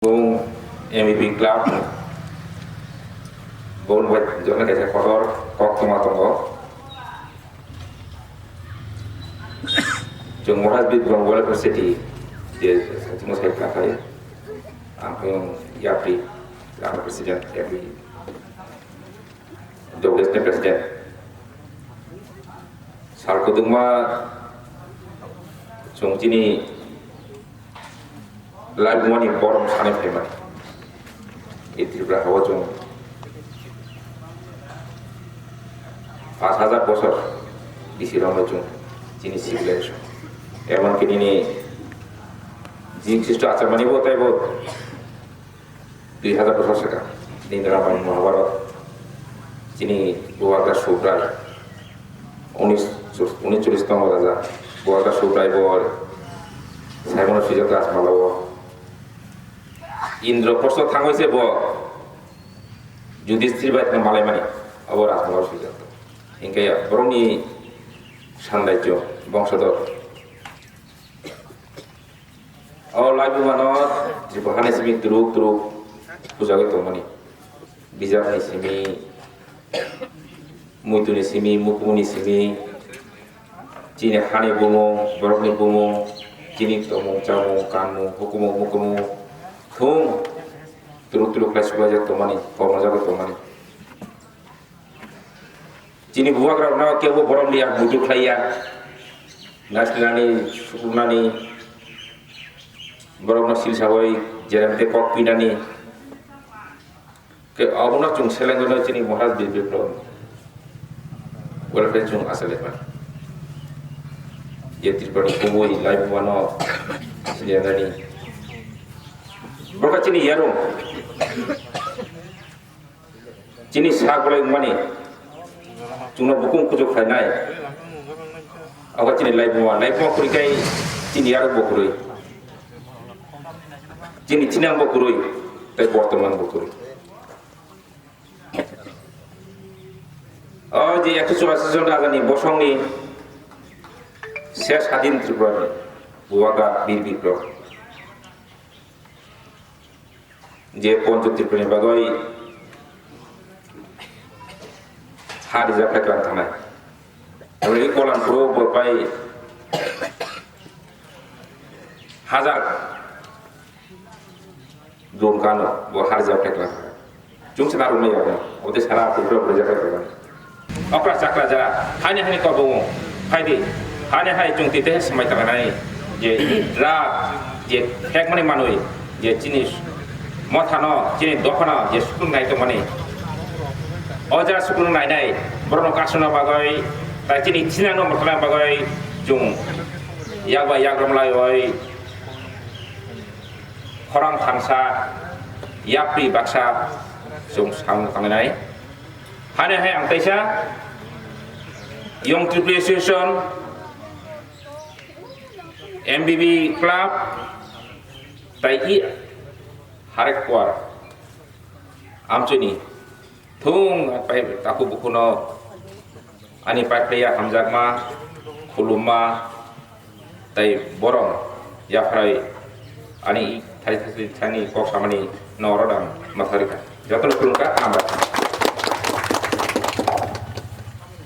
Bung MVP Club Bung buat jangan kayak kotor kok tomato Jung Mohad bit Bung Wala City dia cuma saya kata ya apa yang Yapri lama presiden Yapri 12 presiden sal ko dungma Jung Jini lagu ni borom sana firman itu berapa wajung 5,000 বছর দিছিলাম wajung জিনিস civilization এমন কি নিয়ে জিন সৃষ্ট আচার মানিব তাইব 2000 বছর সেটা দিন রামায়ণ মহাভারত যিনি বুয়াগা সুব্রায় 1939তম রাজা বুয়াগা সুব্রায় বল সাইমন সুযোগ গাছ মালাব ইন্দ্রপ্রস্থ থাঙ্গইছে ব যুধিষ্ঠির বাই মালাই মানি আবার রাজমালার সুযোগ ইনকে বরংনি সাম্রাজ্য বংশধর ও লাইবু মানত ত্রিপহানে সিমি তুরুক পূজাকে তমনি বিজাবনি সিমি মুইতুনি সিমি মুকুনি সিমি চিনি হানি বুমো বরংনি বুমো চিনি তমো চামো কানমো হুকুমো মুকুমো Thuong turuk kelas belajar tomani kau jaga tomani cini buah kerana nak kau borom dia bujuk laya naskilani sukunani borom nasil sawai jalan tepok pinani ke awak nak cung selenggono cini Mohad bibir pelon walaupun cung asal lepas dia tidak berkumpul live wano seliangani berkat cini yarung cini sagolai mani cuma bukung kujuk fainai awak cini live kurikai cini yarung bokurui cini cinang bokurui tapi bortoman bokurui oh di 184 জন রাজা নি বসংনি শেষ স্বাধীন ত্রিপুরা বুয়াগা বীর বিপ্লব যে পঞ্চত্রিপুরা বাগৈ হারি জাপলা clan থানায় এবং এই কলামপুরও প্রায় 1000 জন কানো ও হারি জাপলা ক্লান চুং সারা রুমে যাবে ওদের সারা ত্রিপুরা বলে জায়গা করবেন অকরা চাকরা যারা হানি হানি কব ফাইদি হানি হাই চুং তিতে সময় তাকানাই যে রাত যে ফেক মানে মানুষ যে জিনিস মথানো যিনি দফানো যে সুকুন নাইতো মানে অজারা সুকুন নাইনাই বরণ কাসনা বাগৈ তাই যিনি চিনানো মথলা বাগৈ জুং ইয়াগবা ইয়াগ্রমলাই ওই খরাং খানসা ইয়াপ্রি বাক্সা জুং সাং কাংনাই হানে হাই আং তাইসা ইয়ং ট্রিপল এসোসিয়েশন এমবিবি ক্লাব তাই harek kuar amcuni thung pai taku bukuno ani pai playa hamjagma khuluma tai borong ya phrai ani thai thani kok samani norodam matharika joto kulunka amba